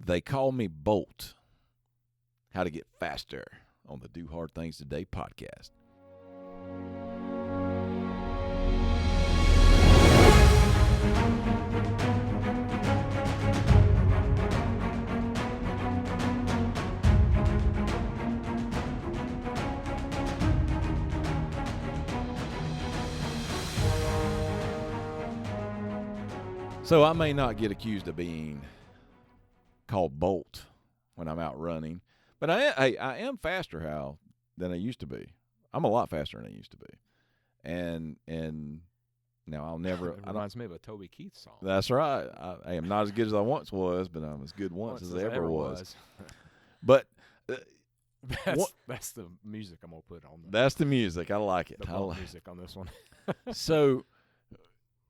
They Call Me Bolt. How to Get Faster on the Do Hard Things Today podcast. So I may not get accused of being called Bolt when I'm out running, but I am faster, Hal, than I used to be. I'm a lot faster than I used to be. And now I'll never. It reminds me of a Toby Keith song. That's right. I am not as good as I once was, but I'm as good once as I ever was. But that's the music I'm going to put on there. That's the music. I like it. The bump music on this one. So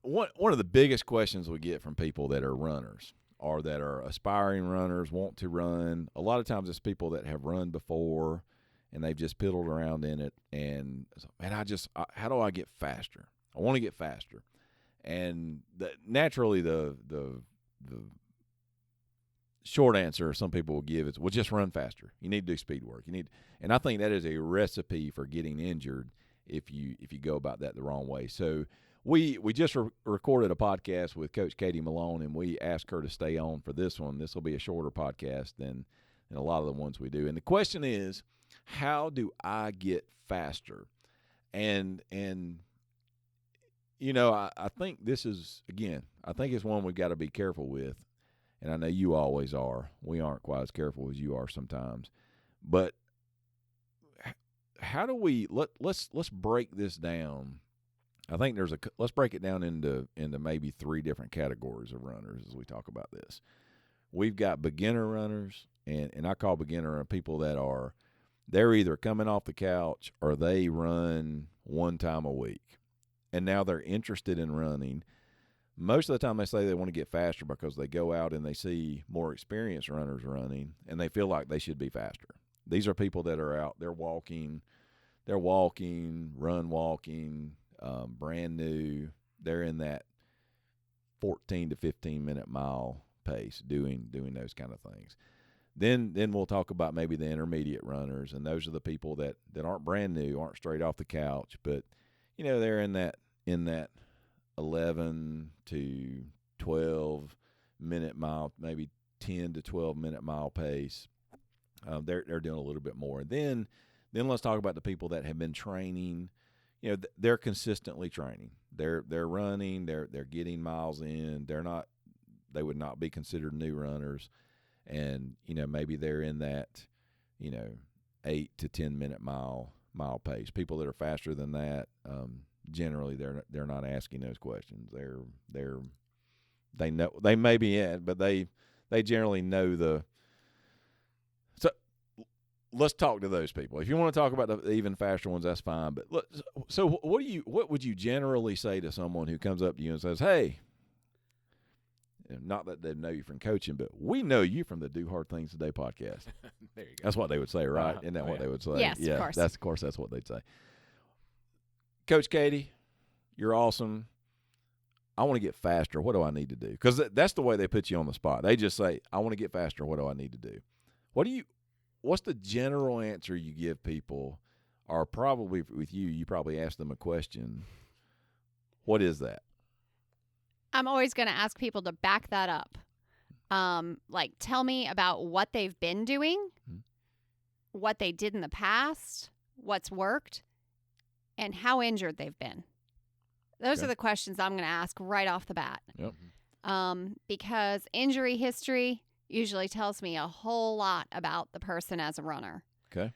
one of the biggest questions we get from people that are runners or that are aspiring runners, want to run, a lot of times it's people that have run before and they've just piddled around in it. And how do I get faster? I want to get faster. And naturally the short answer some people will give is, well, just run faster. You need to do speed work. And I think that is a recipe for getting injured if you go about that the wrong way. So we just recorded a podcast with Coach Katie Malone, and we asked her to stay on for this one. This will be a shorter podcast than a lot of the ones we do. And the question is, how do I get faster? And you know, I think this is, again, I think it's one we've got to be careful with. And I know you always are. We aren't quite as careful as you are sometimes. But how do we let's break this down. I think let's break it down into maybe 3 different categories of runners as we talk about this. We've got beginner runners, and I call beginner people that they're either coming off the couch or they run one time a week. And now they're interested in running. Most of the time they say they want to get faster because they go out and they see more experienced runners running and they feel like they should be faster. These are people that are out, they're walking, run walking, brand new. They're in that 14 to 15 minute mile pace doing those kind of things. Then we'll talk about maybe the intermediate runners, and those are the people that aren't brand new, aren't straight off the couch, but you know, they're in that 11 to 12 minute mile, maybe 10 to 12 minute mile pace. They're doing a little bit more. Then let's talk about the people that have been training. You know, they're consistently training. They're running. They're getting miles in. They would not be considered new runners, and you know, maybe they're in that 8 to 10 minute mile pace. People that are faster than that, generally they're not asking those questions. They know they may be in, but they generally know the. So let's talk to those people. If you want to talk about the even faster ones, that's fine. But so what would you generally say to someone who comes up to you and says, "Hey," not that they know you from coaching, but we know you from the Do Hard Things Today podcast. There you go. That's what they would say, right? Isn't that what they would say? Yes, yeah, of course. That's what they'd say. Coach Katie, you're awesome. I want to get faster. What do I need to do? Because that's the way they put you on the spot. They just say, I want to get faster. What do I need to do? What's the general answer you give people? Or probably with you probably ask them a question. What is that? I'm always going to ask people to back that up. Like, tell me about what they've been doing, what they did in the past, what's worked, and how injured they've been. Those are the questions I'm going to ask right off the bat. Yep. Because injury history usually tells me a whole lot about the person as a runner. Okay.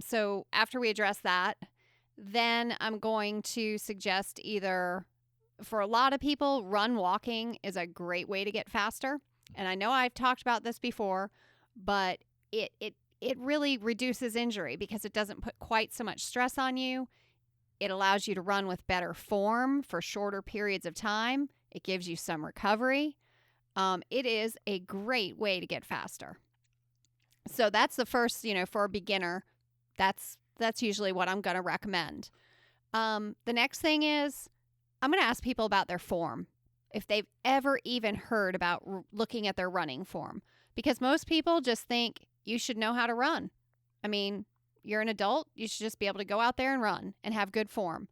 So after we address that, then I'm going to suggest either, for a lot of people, walking is a great way to get faster. And I know I've talked about this before, but it really reduces injury because it doesn't put quite so much stress on you. It allows you to run with better form for shorter periods of time. It gives you some recovery. It is a great way to get faster. So that's the first, for a beginner, that's usually what I'm going to recommend. The next thing is I'm going to ask people about their form. If they've ever even heard about looking at their running form. Because most people just think you should know how to run. I mean, you're an adult, you should just be able to go out there and run and have good form.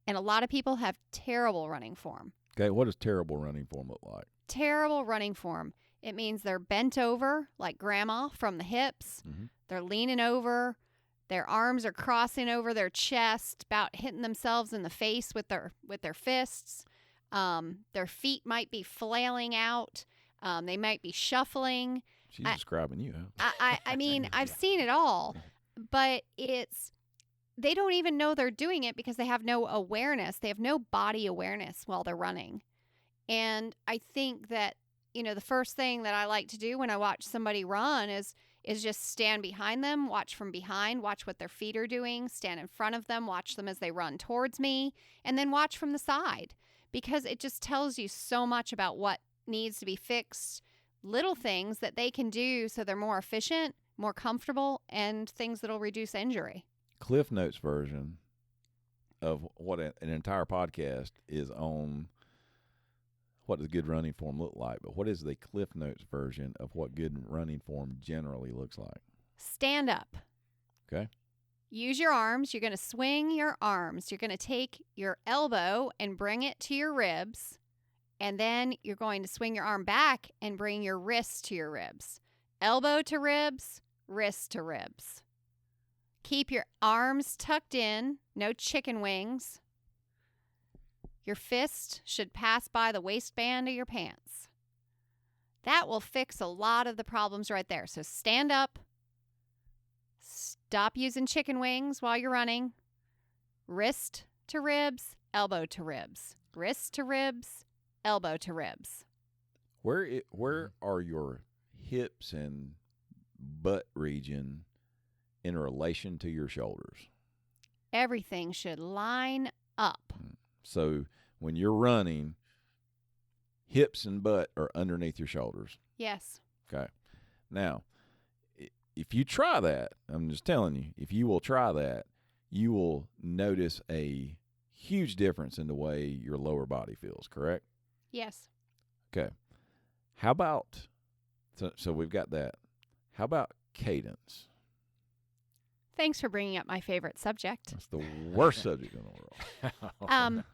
And a lot of people have terrible running form. Okay, what does terrible running form look like? Terrible running form. It means they're bent over like grandma from the hips. Mm-hmm. They're leaning over. Their arms are crossing over their chest, about hitting themselves in the face with their fists. Their feet might be flailing out. They might be shuffling. She's describing you. Huh? I mean, I've seen it all, but they don't even know they're doing it because they have no awareness. They have no body awareness while they're running. And I think that, the first thing that I like to do when I watch somebody run is just stand behind them, watch from behind, watch what their feet are doing, stand in front of them, watch them as they run towards me, and then watch from the side, because it just tells you so much about what needs to be fixed, little things that they can do so they're more efficient, more comfortable, and things that'll reduce injury. Cliff Notes version of what an entire podcast is on what does good running form look like, but what is the Cliff Notes version of what good running form generally looks like? Stand up. Okay. Use your arms. You're going to swing your arms. You're going to take your elbow and bring it to your ribs, and then you're going to swing your arm back and bring your wrist to your ribs. Elbow to ribs, wrist to ribs. Keep your arms tucked in, no chicken wings. Your fist should pass by the waistband of your pants. That will fix a lot of the problems right there. So stand up. Stop using chicken wings while you're running. Wrist to ribs, elbow to ribs. Wrist to ribs, elbow to ribs. Where are your hips and butt region in relation to your shoulders? Everything should line up. So when you're running, hips and butt are underneath your shoulders. Yes. Okay. Now, if you try that, I'm just telling you, if you will try that, you will notice a huge difference in the way your lower body feels, correct? Yes. Okay. How about, so we've got that. How about cadence? Thanks for bringing up my favorite subject. That's the worst subject in the world.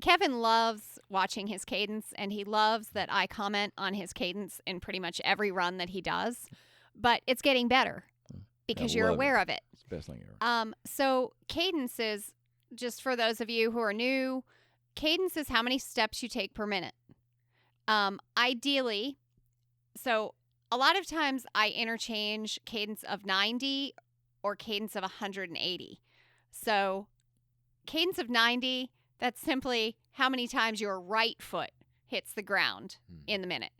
Kevin loves watching his cadence, and he loves that I comment on his cadence in pretty much every run that he does. But it's getting better because you're aware of it. It's the best thing ever. So cadence is, just for those of you who are new, cadence is how many steps you take per minute. Ideally, so a lot of times I interchange cadence of 90 or cadence of 180. So cadence of 90, that's simply how many times your right foot hits the ground in the minute.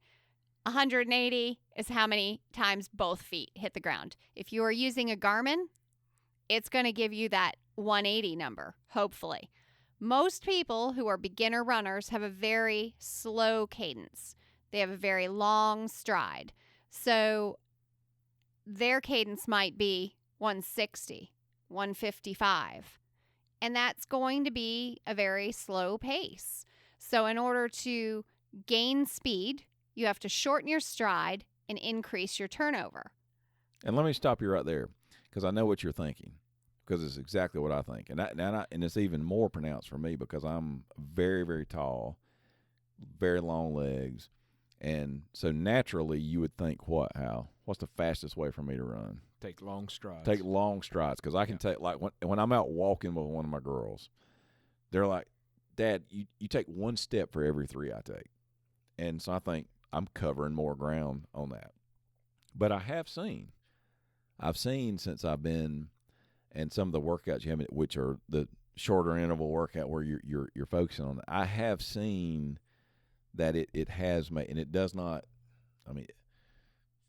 180 is how many times both feet hit the ground. If you are using a Garmin, it's going to give you that 180 number, hopefully. Most people who are beginner runners have a very slow cadence. They have a very long stride. So their cadence might be 160, 155. And that's going to be a very slow pace. So in order to gain speed, you have to shorten your stride and increase your turnover. And let me stop you right there, because I know what you're thinking, because it's exactly what I think. And it's even more pronounced for me because I'm very, very tall, very long legs. And so naturally you would think, what's the fastest way for me to run? Take long strides. Take long strides, because I can take, like when I'm out walking with one of my girls, they're like, Dad, you take one step for every 3 I take. And so I think I'm covering more ground on that. But I've seen since I've been, and some of the workouts you have, which are the shorter interval workout where you're focusing on it, I have seen that it has made, and it does not, I mean,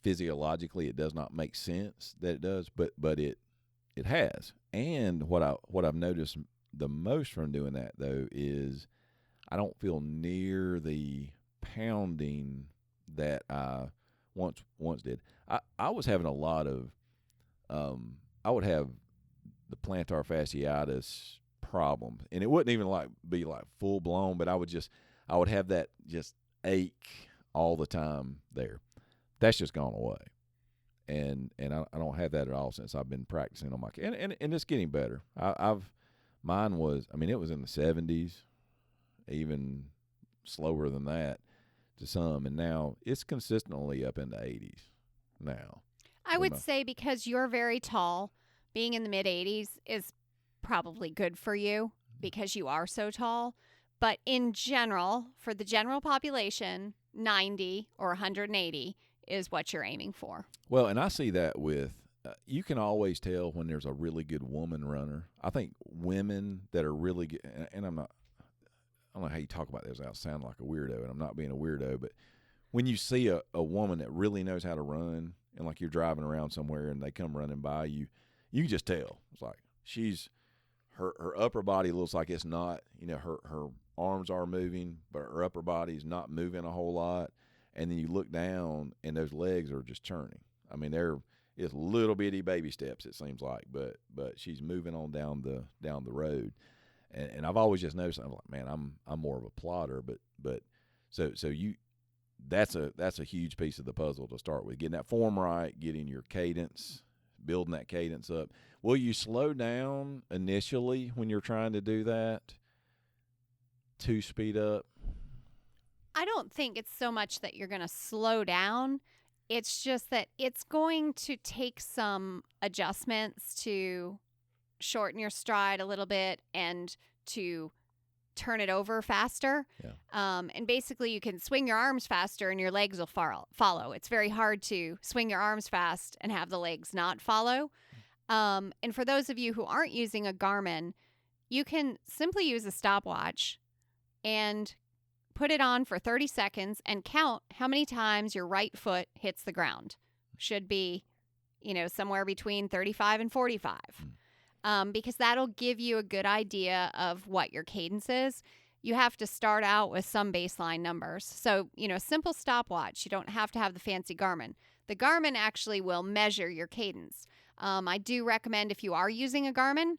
physiologically it does not make sense that it does, but it has. And what I've noticed the most from doing that though is I don't feel near the pounding that I once did. I was having a lot of I would have the plantar fasciitis problem, and it wouldn't even be full blown, but I would have that just ache all the time there. that's just gone away. And I don't have that at all since I've been practicing on my and it's getting better. Mine was, I mean, it was in the 70s, even slower than that to some, and now it's consistently up in the 80s now. I would say because you're very tall, being in the mid 80s is probably good for you because you are so tall. But in general, for the general population, 90 or 180 is what you're aiming for. Well, and I see that with, you can always tell when there's a really good woman runner. I think women that are really good, and I don't know how you talk about this without sounding like a weirdo, and I'm not being a weirdo, but when you see a woman that really knows how to run, and like you're driving around somewhere and they come running by you, you can just tell. It's like her upper body looks like it's not, her arms are moving, but her upper body is not moving a whole lot. And then you look down and those legs are just churning. I mean, it's little bitty baby steps, it seems like, but she's moving on down the road. And I've always just noticed, I'm like, man, I'm more of a plotter, but so that's a huge piece of the puzzle to start with. Getting that form right, getting your cadence, building that cadence up. Will you slow down initially when you're trying to do that to speed up? I don't think it's so much that you're going to slow down. It's just that it's going to take some adjustments to shorten your stride a little bit and to turn it over faster. Yeah. And basically you can swing your arms faster and your legs will follow. It's very hard to swing your arms fast and have the legs not follow. And for those of you who aren't using a Garmin, you can simply use a stopwatch and put it on for 30 seconds and count how many times your right foot hits the ground. Should be, somewhere between 35 and 45. Because that'll give you a good idea of what your cadence is. You have to start out with some baseline numbers. So, simple stopwatch. You don't have to have the fancy Garmin. The Garmin actually will measure your cadence. I do recommend if you are using a Garmin,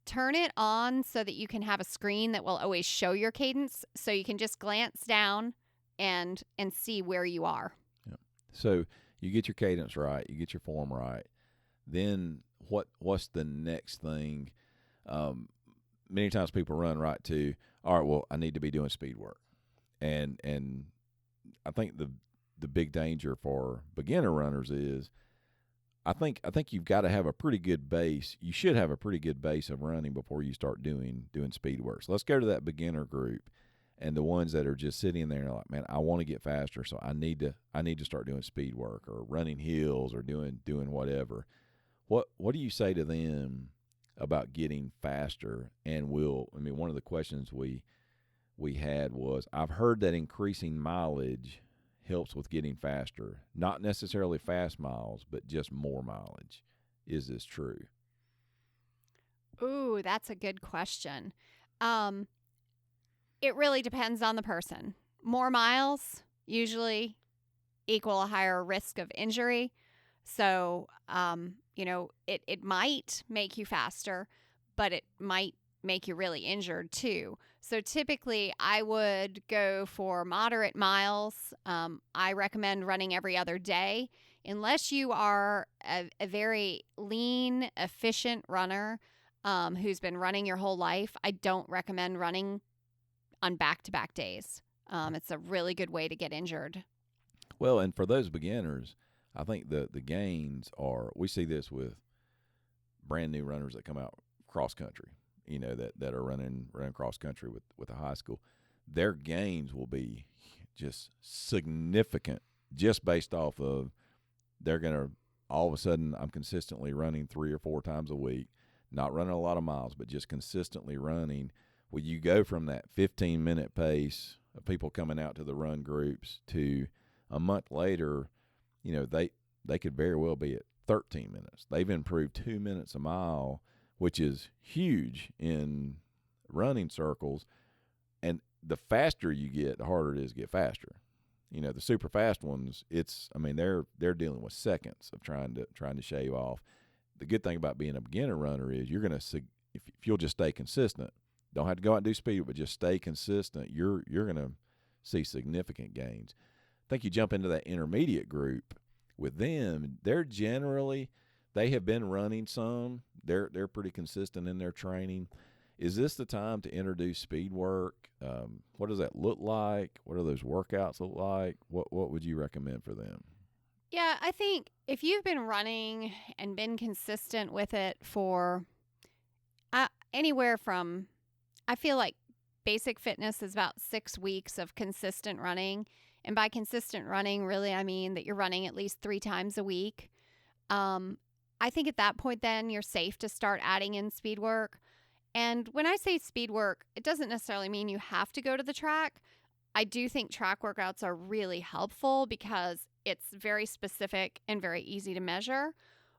turn it on so that you can have a screen that will always show your cadence, so you can just glance down and see where you are. Yeah. So you get your cadence right, you get your form right. Then what's the next thing? Many times people run right to, all right, well, I need to be doing speed work. And I think the big danger for beginner runners is I think you've got to have a pretty good base. You should have a pretty good base of running before you start doing speed work. So let's go to that beginner group and the ones that are just sitting there and like, man, I want to get faster, so I need to start doing speed work or running hills or doing whatever. What do you say to them about getting faster? And one of the questions we had was, I've heard that increasing mileage helps with getting faster. Not necessarily fast miles, but just more mileage. Is this true? Ooh, that's a good question. It really depends on the person. More miles usually equal a higher risk of injury. So, it might make you faster, but it might make you really injured too. So typically I would go for moderate miles. I recommend running every other day. Unless you are a very lean, efficient runner who's been running your whole life, I don't recommend running on back-to-back days. It's a really good way to get injured. Well, and for those beginners, I think the gains are, we see this with brand new runners that come out cross country, that are running cross country with a high school. Their gains will be just significant just based off of they're going to, all of a sudden, I'm consistently running 3 or 4 times a week, not running a lot of miles, but just consistently running. Well, you go from that 15-minute pace of people coming out to the run groups to a month later, they could very well be at 13 minutes. They've improved 2 minutes a mile, which is huge in running circles. And the faster you get, the harder it is to get faster. The super fast ones, they're dealing with seconds of trying to shave off. The good thing about being a beginner runner is you're going to, if you'll just stay consistent, don't have to go out and do speed, but just stay consistent, you're going to see significant gains. I think you jump into that intermediate group, with them, they have been running some. They're pretty consistent in their training. Is this the time to introduce speed work? What does that look like? What do those workouts look like? What would you recommend for them? Yeah, I think if you've been running and been consistent with it for anywhere from, I feel like basic fitness is about 6 weeks of consistent running. And by consistent running, really, I mean that you're running at least 3 times a week. I think at that point, then you're safe to start adding in speed work. And when I say speed work, it doesn't necessarily mean you have to go to the track. I do think track workouts are really helpful because it's very specific and very easy to measure.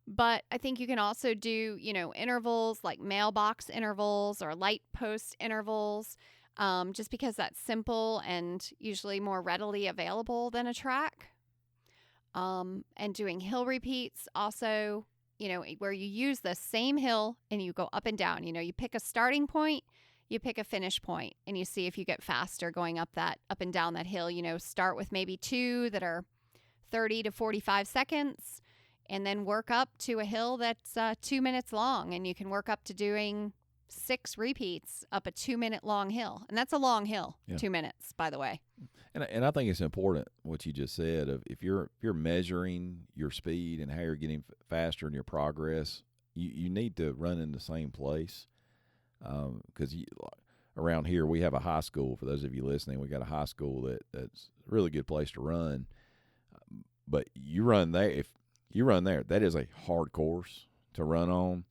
But I think you can also do, intervals like mailbox intervals or light post intervals, just because that's simple and usually more readily available than a track. And doing hill repeats also, where you use the same hill and you go up and down. You pick a starting point, you pick a finish point, and you see if you get faster going up and down that hill. Start with maybe 2 that are 30 to 45 seconds, and then work up to a hill that's 2 minutes long. And you can work up to doing 6 repeats up a 2-minute long hill. And that's a long hill, 2 minutes, by the way. And I think it's important what you just said of if you're measuring your speed and how you're getting faster in your progress, you need to run in the same place. Because around here we have a high school. For those of you listening, we got a high school that's a really good place to run. But you run there. If you run there, that is a hard course to run on.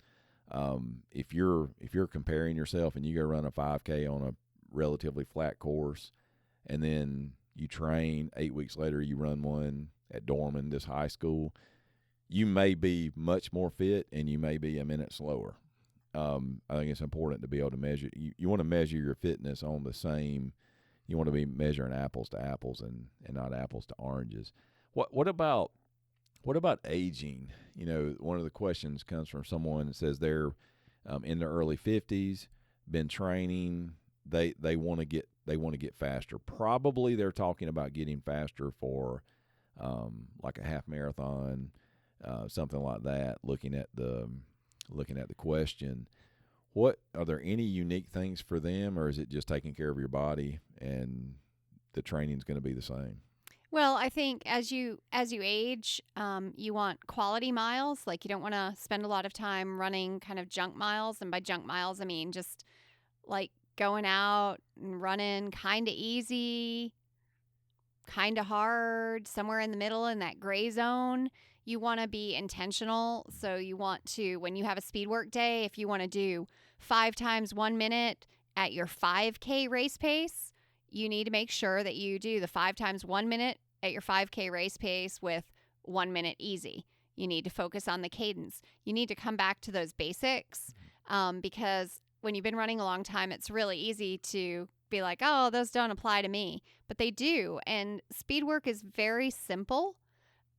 If you're comparing yourself and you go run a 5K on a relatively flat course, and then you train 8 weeks later, you run one at Dorman, this high school, you may be much more fit and you may be a minute slower. I think it's important to be able to measure. You want to measure your fitness on the same. You want to be measuring apples to apples and not apples to oranges. What about aging? One of the questions comes from someone that says they're in their early 50s, been training. They want to get faster. Probably they're talking about getting faster for like a half marathon, something like that. Looking at the question, what are there any unique things for them, or is it just taking care of your body and the training's going to be the same? Well, I think as you age, you want quality miles. Like, you don't want to spend a lot of time running kind of junk miles. And by junk miles, I mean just like going out and running kind of easy, kind of hard, somewhere in the middle in that gray zone. You want to be intentional. So you want to, when you have a speed work day, if you want to do 5 times 1 minute at your 5K race pace, you need to make sure that you do the 5 times 1 minute at your 5K race pace with 1 minute easy. You need to focus on the cadence. You need to come back to those basics, because when you've been running a long time, it's really easy to be like, oh, those don't apply to me. But they do. And speed work is very simple,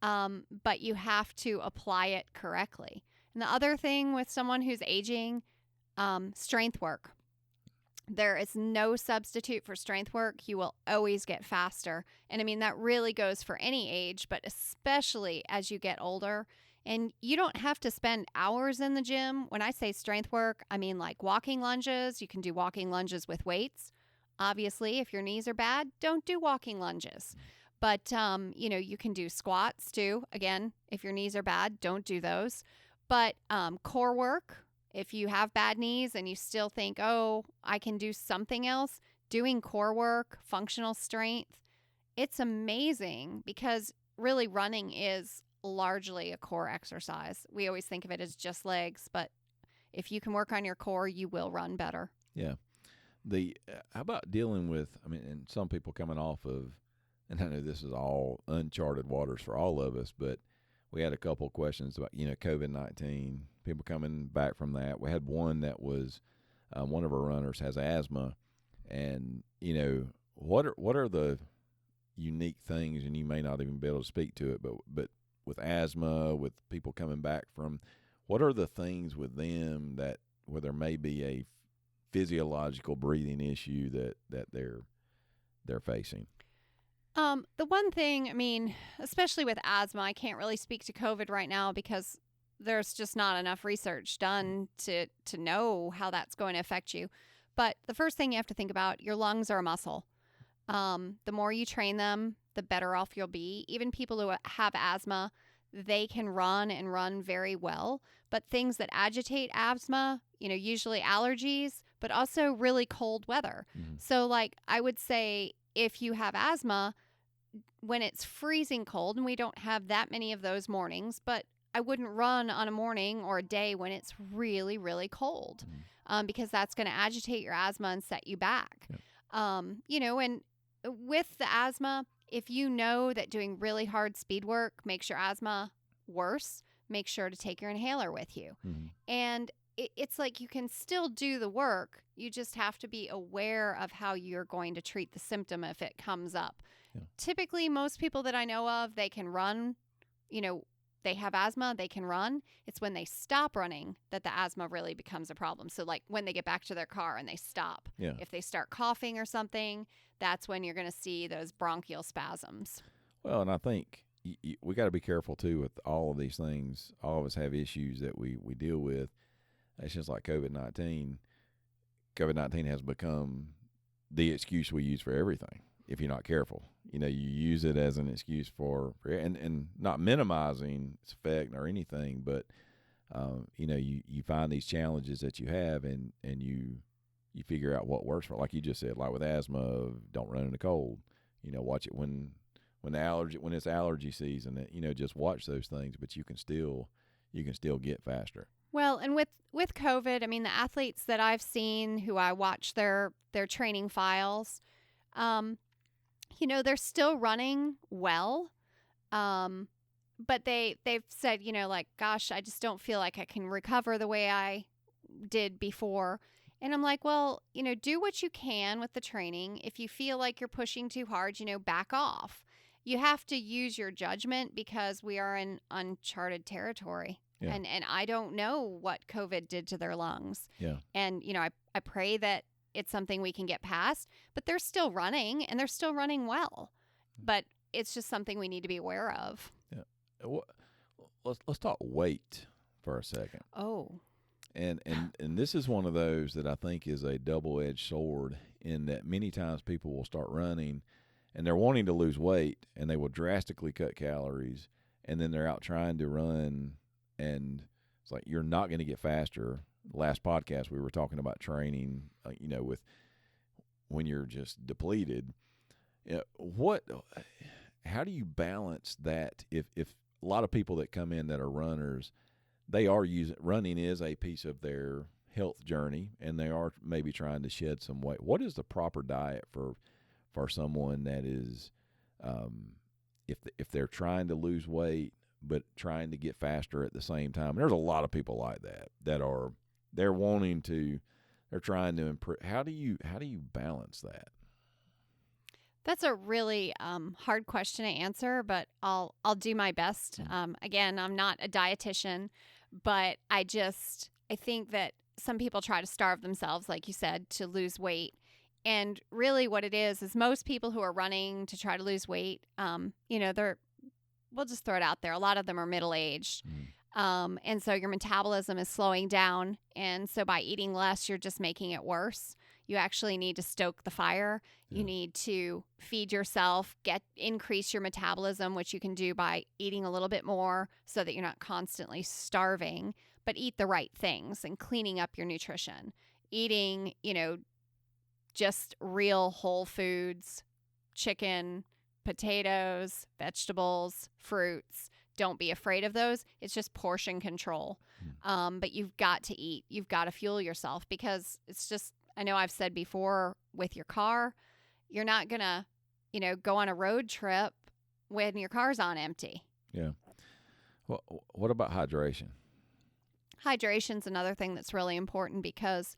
but you have to apply it correctly. And the other thing with someone who's aging, strength work. There is no substitute for strength work. You will always get faster. And I mean, that really goes for any age, but especially as you get older. And you don't have to spend hours in the gym. When I say strength work, I mean like walking lunges. You can do walking lunges with weights. Obviously, if your knees are bad, don't do walking lunges. But, you can do squats too. Again, if your knees are bad, don't do those. But core work, if you have bad knees and you still think, oh, I can do something else, doing core work, functional strength, it's amazing because really running is largely a core exercise. We always think of it as just legs, but if you can work on your core, you will run better. Yeah. How about dealing with, and some people coming off of, and I know this is all uncharted waters for all of us, but we had a couple of questions about, COVID-19, people coming back from that. We had one that was, one of our runners has asthma, and, what are the unique things, and you may not even be able to speak to it, but with asthma, with people coming back from, what are the things with them where there may be a physiological breathing issue that they're facing? The one thing, I mean, especially with asthma, I can't really speak to COVID right now because there's just not enough research done to know how that's going to affect you. But the first thing you have to think about, your lungs are a muscle. The more you train them, the better off you'll be. Even people who have asthma, they can run and run very well. But things that agitate asthma, usually allergies, but also really cold weather. Mm-hmm. So like I would say if you have asthma, when it's freezing cold, and we don't have that many of those mornings, but I wouldn't run on a morning or a day when it's really, really cold, because that's going to agitate your asthma and set you back. Yep. And with the asthma, if you know that doing really hard speed work makes your asthma worse, make sure to take your inhaler with you. Mm-hmm. And it's like you can still do the work. You just have to be aware of how you're going to treat the symptom if it comes up. Yeah. Typically, most people that I know of, they can run, they have asthma, they can run. It's when they stop running that the asthma really becomes a problem. So like when they get back to their car and they stop, Yeah. if they start coughing or something, that's when you're going to see those bronchial spasms. Well, and I think we got to be careful too with all of these things. All of us have issues that we deal with. It's just like COVID-19. COVID-19 has become the excuse we use for everything if you're not careful. You use it as an excuse and not minimizing its effect or anything, but you find these challenges that you have and you figure out what works for it. Like you just said, like with asthma, don't run in the cold. Watch it when it's allergy season. Just watch those things, but you can still get faster. Well, and with COVID, I mean, the athletes that I've seen who I watch their training files, they're still running well. But they've said, like, gosh, I just don't feel like I can recover the way I did before. And I'm like, well, do what you can with the training. If you feel like you're pushing too hard, back off. You have to use your judgment because we are in uncharted territory. Yeah. And I don't know what COVID did to their lungs. Yeah. And, I pray that it's something we can get past, but they're still running and they're still running well. But it's just something we need to be aware of. Yeah. Let's talk weight for a second. Oh. And this is one of those that I think is a double-edged sword in that many times people will start running and they're wanting to lose weight and they will drastically cut calories and then they're out trying to run and it's like you're not going to get faster. Last podcast we were talking about training, with when you're just depleted. How do you balance that if a lot of people that come in that are runners, they are running is a piece of their health journey and they are maybe trying to shed some weight. What is the proper diet for someone that is if they're trying to lose weight but trying to get faster at the same time? And there's a lot of people like that they're trying to improve. How do you balance that? That's a really hard question to answer, but I'll do my best. Again, I'm not a dietitian, but I think that some people try to starve themselves, like you said, to lose weight. And really what it is most people who are running to try to lose weight, we'll just throw it out there. A lot of them are middle-aged. And so your metabolism is slowing down. And so by eating less, you're just making it worse. You actually need to stoke the fire. Yeah. You need to feed yourself, increase your metabolism, which you can do by eating a little bit more so that you're not constantly starving, but eat the right things and cleaning up your nutrition. Eating, just real whole foods, chicken, potatoes, vegetables, fruits. Don't be afraid of those. It's just portion control. But you've got to eat. You've got to fuel yourself because it's just, I know I've said before with your car, you're not going to, go on a road trip when your car's on empty. Yeah. Well, what about hydration? Hydration's another thing that's really important because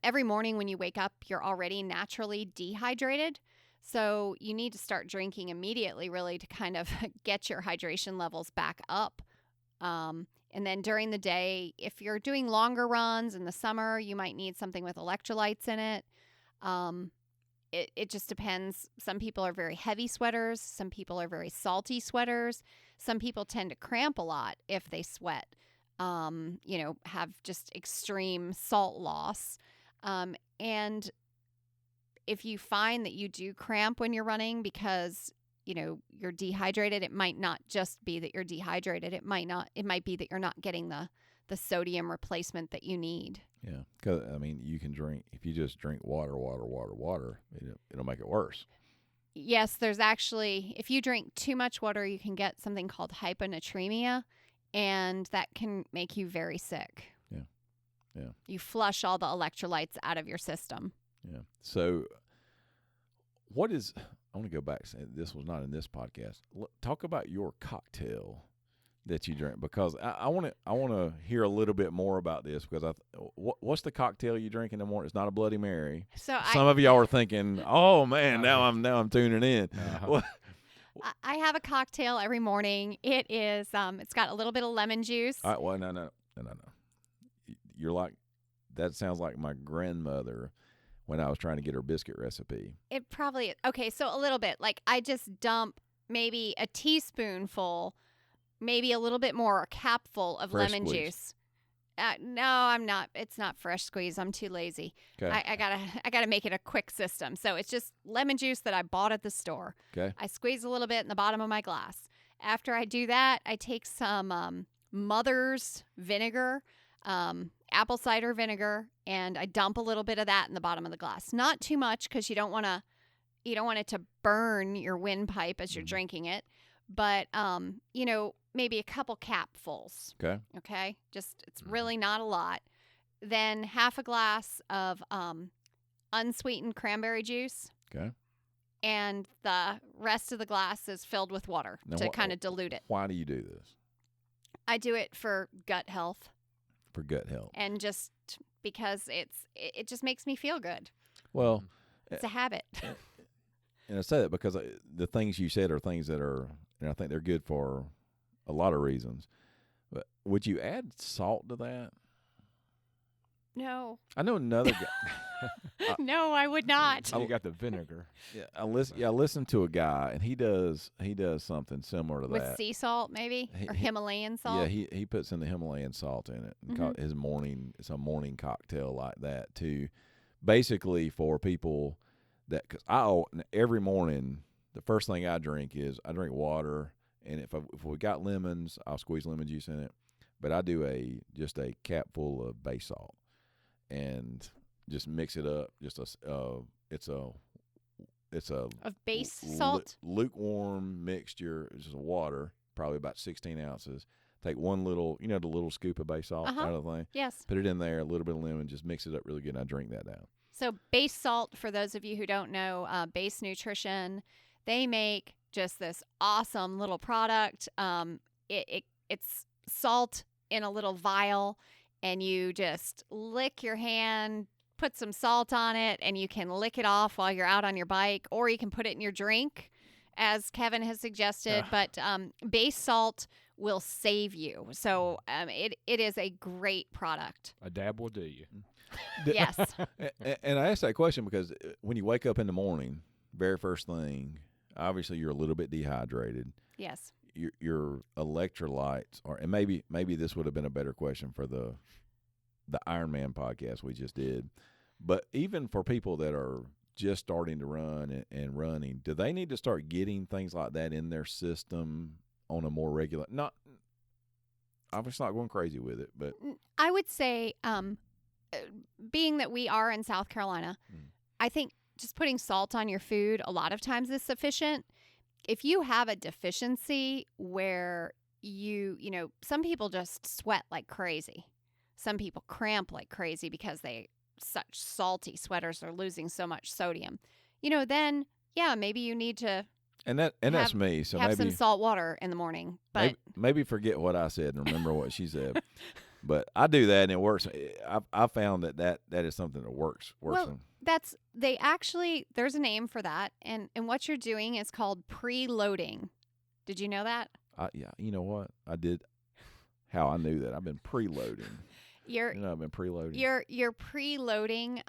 every morning when you wake up, you're already naturally dehydrated. So you need to start drinking immediately, really, to kind of get your hydration levels back up. And then during the day, if you're doing longer runs in the summer, you might need something with electrolytes in it. it just depends. Some people are very heavy sweaters. Some people are very salty sweaters. Some people tend to cramp a lot if they sweat, have just extreme salt loss. And if you find that you do cramp when you're running because, you're dehydrated, it might not just be that you're dehydrated. It might be that you're not getting the sodium replacement that you need. Yeah, because you can drink, if you just drink water, it'll make it worse. Yes, there's actually, if you drink too much water, you can get something called hyponatremia, and that can make you very sick. Yeah. You flush all the electrolytes out of your system. Yeah. So, I want to go back. This was not in this podcast. Talk about your cocktail that you drink, because I want to hear a little bit more about this, because what's the cocktail you drink in the morning? It's not a Bloody Mary. So some of y'all are thinking, oh man, now I'm tuning in. I have a cocktail every morning. It is it's got a little bit of lemon juice. All right, well, no. You're like, that sounds like my grandmother when I was trying to get her biscuit recipe. It probably is. Okay, so a little bit. Like, I just dump maybe a teaspoonful, maybe a little bit more, a capful of Fresh lemon squeeze. juice. No, I'm not. It's not fresh squeeze. I'm too lazy. Okay. I gotta make it a quick system. So it's just lemon juice that I bought at the store. Okay. I squeeze a little bit in the bottom of my glass. After I do that, I take some Mother's vinegar, apple cider vinegar, and I dump a little bit of that in the bottom of the glass. Not too much, because you don't want it to burn your windpipe as you're drinking it. But maybe a couple capfuls. Okay. Okay. It's really not a lot. Then half a glass of unsweetened cranberry juice. Okay. And the rest of the glass is filled with water to kind of dilute it. Why do you do this? I do it for gut health. For gut health. And just because it just makes me feel good. Well, it's a habit. And I say that because the things you said are things that are, and I think they're good for a lot of reasons. But would you add salt to that? No. I know another guy. No, I would not. You got the vinegar. Yeah, I listened to a guy, and he does something similar to With that. sea salt, maybe, or Himalayan salt. Yeah, he puts in the Himalayan salt in it. And it's a morning cocktail like that too. Basically for people that, because every morning the first thing I drink water, and if we got lemons, I'll squeeze lemon juice in it. But I do just a cap full of bay salt and just mix it up. It's a of base salt, lukewarm mixture. It's just water, probably about 16 ounces. Take one little, the little scoop of bay salt out of the thing. Yes. Put it in there, a little bit of lemon, just mix it up really good, and I drink that down. So base salt, for those of you who don't know, Base Nutrition, they make just this awesome little product. It's salt in a little vial, and you just lick your hand, put some salt on it, and you can lick it off while you're out on your bike, or you can put it in your drink, as Kevin has suggested. But base salt will save you. So it is a great product. A dab will do you. Yes. And I asked that question because when you wake up in the morning, very first thing, obviously you're a little bit dehydrated. Yes. Your electrolytes are, and maybe this would have been a better question for the Ironman podcast we just did. But even for people that are just starting to run and running, do they need to start getting things like that in their system on a more regular? Not, obviously not going crazy with it, but I would say, being that we are in South Carolina, I think just putting salt on your food a lot of times is sufficient. If you have a deficiency where some people just sweat like crazy. Some people cramp like crazy because such salty sweaters are losing so much sodium. Then maybe you need to that's me. So have maybe some salt water in the morning. But maybe forget what I said and remember what she said. But I do that and it works. I found that is something that works. Well, there's a name for that, and what you're doing is called preloading. Did you know that? Yeah, you know what? I did. How I knew that. I've been preloading. You're I've been preloading. You're preloading.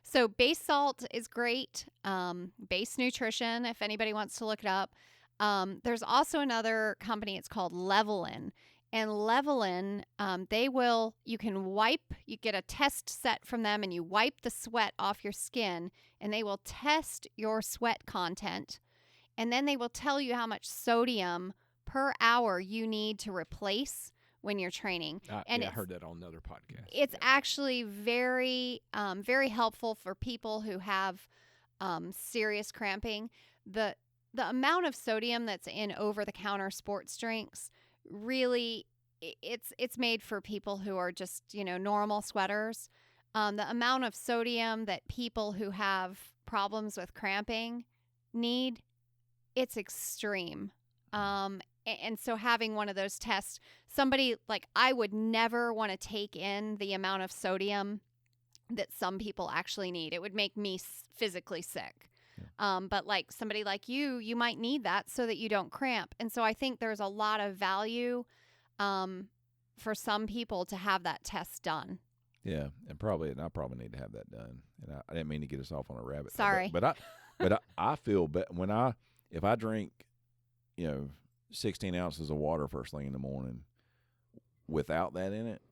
So base salt is great. Base nutrition, if anybody wants to look it up. There's also another company. It's called Levelin. And Levelin, you get a test set from them, and you wipe the sweat off your skin, and they will test your sweat content, and then they will tell you how much sodium per hour you need to replace when you're training. I heard that on another podcast. It's actually very, very helpful for people who have serious cramping. The amount of sodium that's in over-the-counter sports drinks, really, it's made for people who are just, normal sweaters. The amount of sodium that people who have problems with cramping need, it's extreme. And so having one of those tests, somebody I would never want to take in the amount of sodium that some people actually need. It would make me physically sick. Yeah. But somebody like you might need that so that you don't cramp. And so I think there's a lot of value for some people to have that test done. Yeah, and I probably need to have that done. And I didn't mean to get us off on a rabbit. Sorry, but I feel if I drink, 16 ounces of water first thing in the morning, without that in it,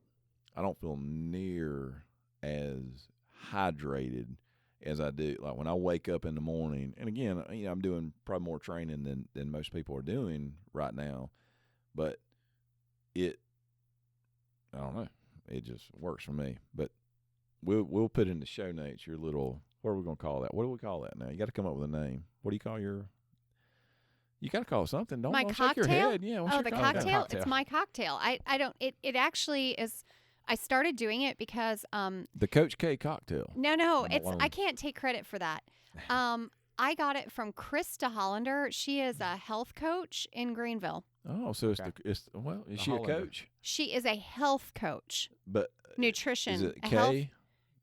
I don't feel near as hydrated as I do. Like when I wake up in the morning, and again, I'm doing probably more training than most people are doing right now, but I don't know, it just works for me. But we'll put in the show notes your little, what are we going to call that? What do we call that now? You got to come up with a name. What do you call your? You got to call it something. Don't cocktail? Shake your head. Yeah. The cocktail? It's my cocktail. I don't. It actually is. I started doing it because the Coach K cocktail. No. I can't take credit for that. I got it from Chris DeHollander. She is a health coach in Greenville. Oh, so is she a coach? She is a health coach. But nutrition. Is it K?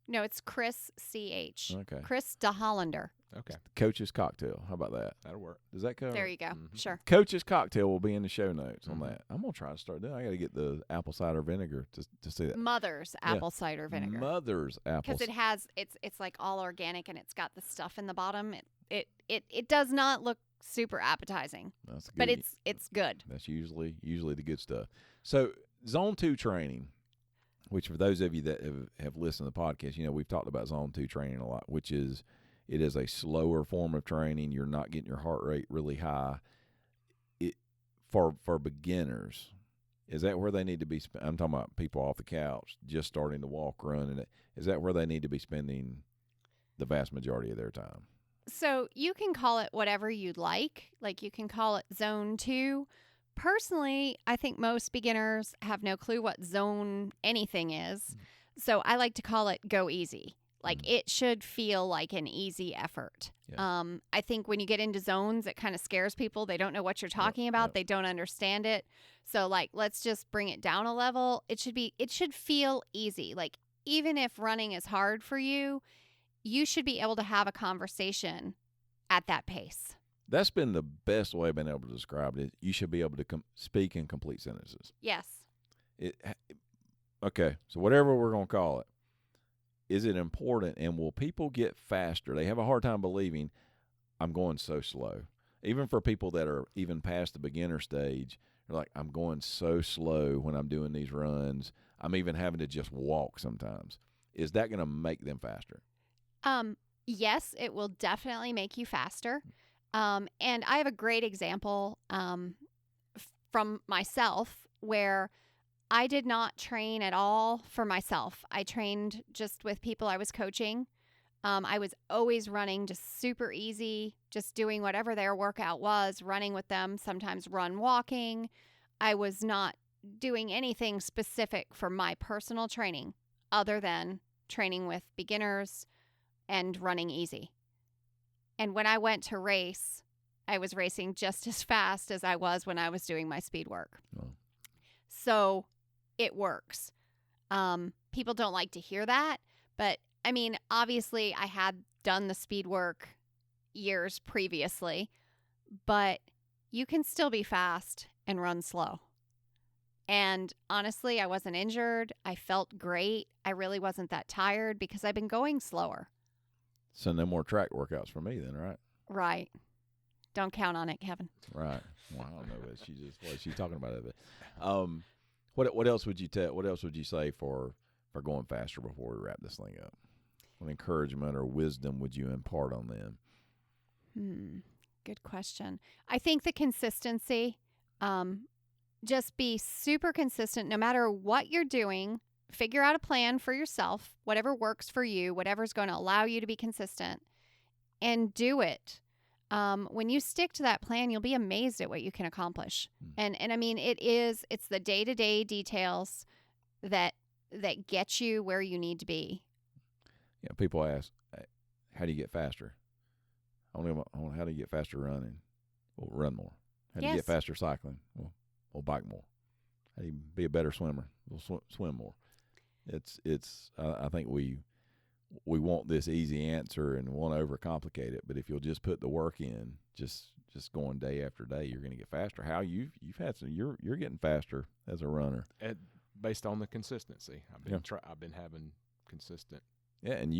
No, it's Chris CH. Okay. Chris DeHollander. Okay. Coach's cocktail. How about that? That'll work. Does that cover? There you go. Mm-hmm. Sure. Coach's cocktail will be in the show notes on that. I'm gonna try to start doing. I got to get the apple cider vinegar to see that. Mother's apple cider vinegar. Mother's apple. Because it's like all organic and it's got the stuff in the bottom. It does not look super appetizing. That's good. But it's good. That's usually the good stuff. So Zone 2 training, which for those of you that have listened to the podcast, we've talked about Zone 2 training a lot, which is. It is a slower form of training. You're not getting your heart rate really high. For beginners, is that where they need to be? I'm talking about people off the couch, just starting to walk, run, and is that where they need to be spending the vast majority of their time? So you can call it whatever you'd like. Like you can call it Zone 2. Personally, I think most beginners have no clue what zone anything is. So I like to call it Go Easy. It should feel like an easy effort. Yeah. I think when you get into zones, it kind of scares people. They don't know what you're talking about. Yep. They don't understand it. So let's just bring it down a level. It should feel easy. Even if running is hard for you, you should be able to have a conversation at that pace. That's been the best way I've been able to describe it. You should be able to speak in complete sentences. Yes. Okay. So whatever we're going to call it. Is it important, and will people get faster? They have a hard time believing I'm going so slow. Even for people that are even past the beginner stage, they're like, I'm going so slow when I'm doing these runs. I'm even having to just walk sometimes. Is that going to make them faster? Yes, it will definitely make you faster. And I have a great example from myself where I did not train at all for myself. I trained just with people I was coaching. I was always running just super easy, just doing whatever their workout was, running with them, sometimes walking. I was not doing anything specific for my personal training other than training with beginners and running easy. And when I went to race, I was racing just as fast as I was when I was doing my speed work. Oh. So it works. People don't like to hear that, but obviously I had done the speed work years previously, but you can still be fast and run slow. And honestly, I wasn't injured. I felt great. I really wasn't that tired because I've been going slower. So no more track workouts for me then, right? Right. Don't count on it, Kevin. Right. Well, I don't know what she's talking about it. But what else would you what else would you say for going faster before we wrap this thing up? What encouragement or wisdom would you impart on them? Good question. I think the consistency, just be super consistent no matter what you're doing. Figure out a plan for yourself, whatever works for you, whatever's going to allow you to be consistent, and do it. When you stick to that plan, you'll be amazed at what you can accomplish. And I mean, it's the day-to-day details that get you where you need to be. Yeah, people ask, how do you get faster? How do you get faster running? Well, run more. How do you get faster cycling? Well, bike more. How do you be a better swimmer? We'll swim more. I think we want this easy answer and want to overcomplicate it, but if you'll just put the work in, just going day after day, you're going to get faster. How you've had you're getting faster as a runner. Based on the consistency. I've been having consistent. Yeah, and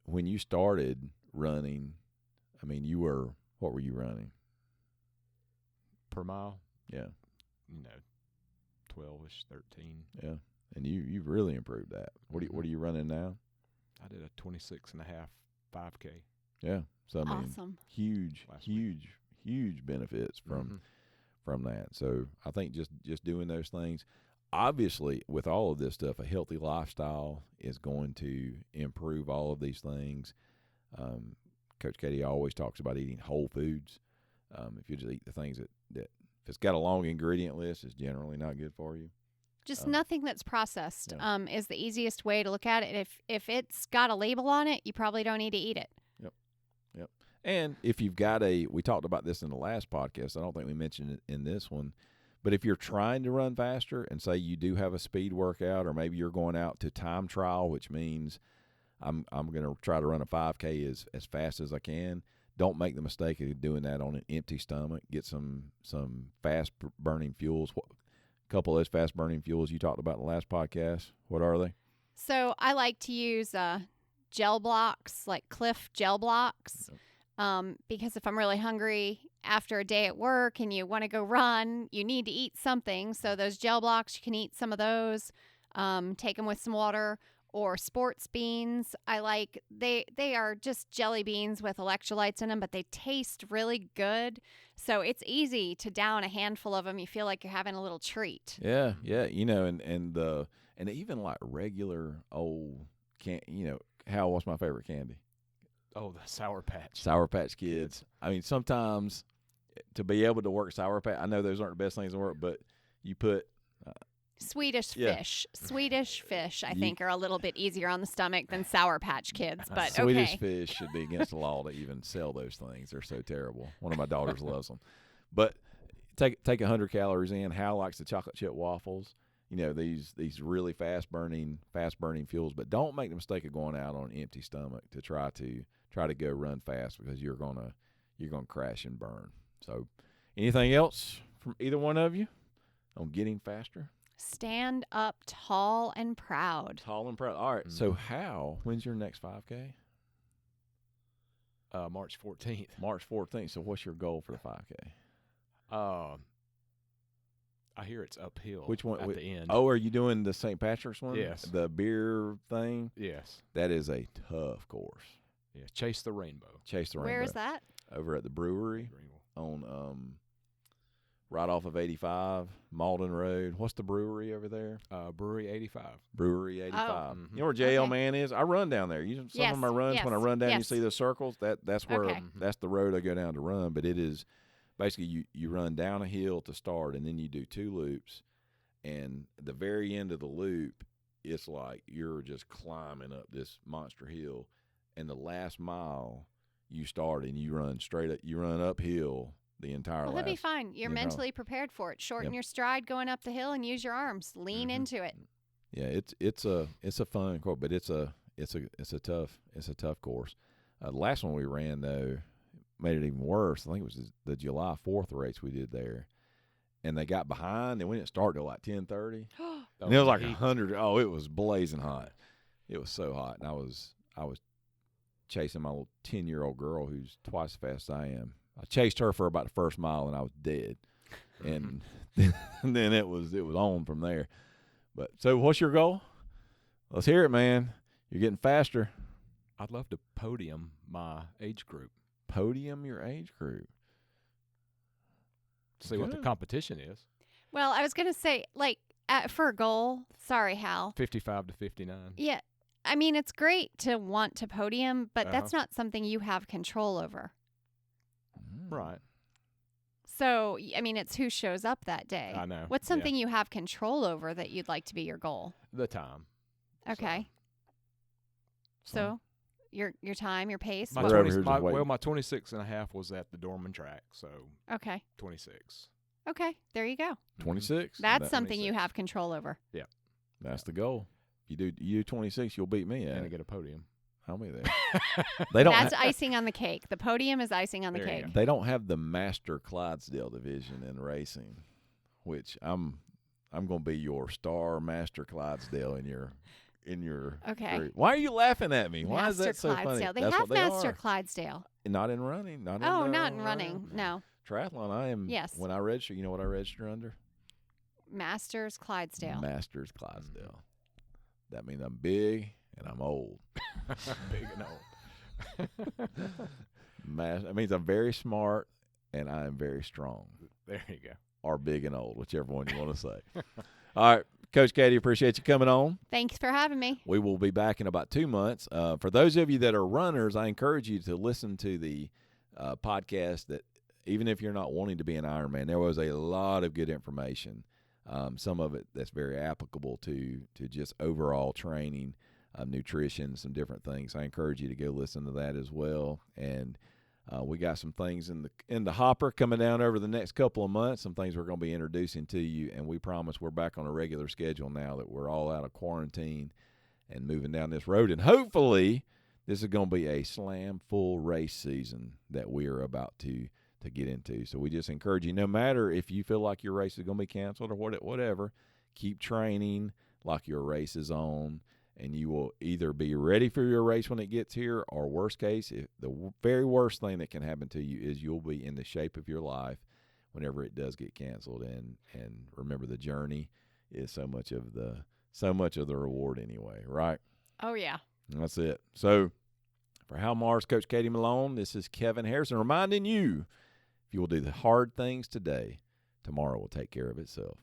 when you started running, what were you running? Per mile? Yeah. 12-ish, 13. Yeah. And you've really improved that. What are you running now? I did a 26.5 5K. Yeah. So awesome. Huge benefits from that. So I think just doing those things. Obviously, with all of this stuff, a healthy lifestyle is going to improve all of these things. Coach Katie always talks about eating whole foods. If you just eat the things that if it's got a long ingredient list, it's generally not good for you. Just nothing that's processed is the easiest way to look at it. If it's got a label on it, you probably don't need to eat it. Yep. And if you've got we talked about this in the last podcast, I don't think we mentioned it in this one, but if you're trying to run faster and say you do have a speed workout, or maybe you're going out to time trial, which means I'm going to try to run a 5K as fast as I can. Don't make the mistake of doing that on an empty stomach. Get some fast burning fuels. A couple of those fast burning fuels you talked about in the last podcast. What are they? So I like to use gel blocks, like Cliff gel blocks, because if I'm really hungry after a day at work and you want to go run, you need to eat something. So those gel blocks, you can eat some of those, take them with some water. Or sports beans. I like they are just jelly beans with electrolytes in them, but they taste really good. So it's easy to down a handful of them. You feel like you're having a little treat. Yeah. And even like regular old what's my favorite candy? Oh, the Sour Patch. Sour Patch Kids. I mean, sometimes to be able to work Sour Patch, I know those aren't the best things to work, but you put Swedish fish, I think, are a little bit easier on the stomach than Sour Patch Kids, but Swedish fish should be against the law to even sell those things. They're so terrible. One of my daughters loves them. But take 100 calories in. Hal likes the chocolate chip waffles. These really fast burning fuels. But don't make the mistake of going out on an empty stomach to try to go run fast, because you're gonna crash and burn. So, anything else from either one of you on getting faster? Stand up tall and proud. Tall and proud. All right. So when's your next 5K? March 14th. March 14th. So what's your goal for the 5K? I hear it's uphill. Which one? At the end. Oh, are you doing the St. Patrick's one? Yes. The beer thing? Yes. That is a tough course. Yeah. Chase the Rainbow. Where is that? Over at the brewery on right off of 85, Malden Road. What's the brewery over there? Brewery 85. Brewery 85. Oh. You know where JL Man is? I run down there. Some of my runs, when I run down, you see those circles. That's where that's the road I go down to run. But it is basically you run down a hill to start, and then you do 2 loops. And the very end of the loop, it's like you're just climbing up this monster hill. And the last mile, you start and you run straight up. You run uphill the entire that'd be fine. You're mentally prepared for it. Shorten your stride going up the hill and use your arms. Lean into it. Yeah, it's a fun course, but it's a tough course. The last one we ran though made it even worse. I think it was the July 4th race we did there, and they got behind, and we didn't start till like 10:30. That And it was the like heat. 100. Oh, it was blazing hot. It was so hot, and I was chasing my little 10-year-old girl who's twice as fast as I am. I chased her for about the first mile, and I was dead. And then it was on from there. But so, what's your goal? Let's hear it, man. You're getting faster. I'd love to podium my age group. Podium your age group. See what the Good. competition is. Well, I was going to say, like, for a goal, sorry, Hal. 55 to 59. Yeah. I mean, it's great to want to podium, but that's not something you have control over. Right. So, I mean, it's who shows up that day. I know. What's something you have control over that you'd like to be your goal? The time. Okay. So your time, your pace. My what- We're over here 20, just waiting. my 26 and a half was at the Dorman track, so Okay. 26. Okay. There you go. 26. That's That- something you 26. have control over. That's the goal. You do 26, you'll beat me. And I At get a podium. I'll be there. They don't. That's icing on the cake. The podium is icing on the There you cake. go. They don't have the Master Clydesdale division in racing, which I'm going to be your star Master Clydesdale in your Okay. group. Why are you laughing at me? Why is Master that so funny? Clydesdale. They That's have what they Master are. Clydesdale. Not in running. Not in Oh, not in running. No. Triathlon. I am. Yes. When I register, you know what I register under? Masters Clydesdale. Masters Clydesdale. That means I'm big and I'm old. Big and old. That means I'm very smart and I am very strong. There you go. Or big and old, whichever one you want to say. All right, Coach Katie, appreciate you coming on. Thanks for having me. We will be back in about 2 months. For those of you that are runners, I encourage you to listen to the podcast that even if you're not wanting to be an Ironman, there was a lot of good information. Some of it that's very applicable to just overall training, nutrition, some different things. I encourage you to go listen to that as well. And we got some things in the hopper coming down over the next couple of months, some things we're going to be introducing to you, and we promise we're back on a regular schedule now that we're all out of quarantine and moving down this road. And hopefully this is going to be a slam full race season that we are about to get into. So we just encourage you, no matter if you feel like your race is going to be canceled or whatever, keep training like your race is on, and you will either be ready for your race when it gets here, or worst case, the very worst thing that can happen to you is you'll be in the shape of your life whenever it does get canceled. And remember, the journey is so much of the reward anyway, right? Oh, yeah. And that's it. So for Hal Mars, Coach Katie Malone, this is Kevin Harrison reminding you, if you will do the hard things today, tomorrow will take care of itself.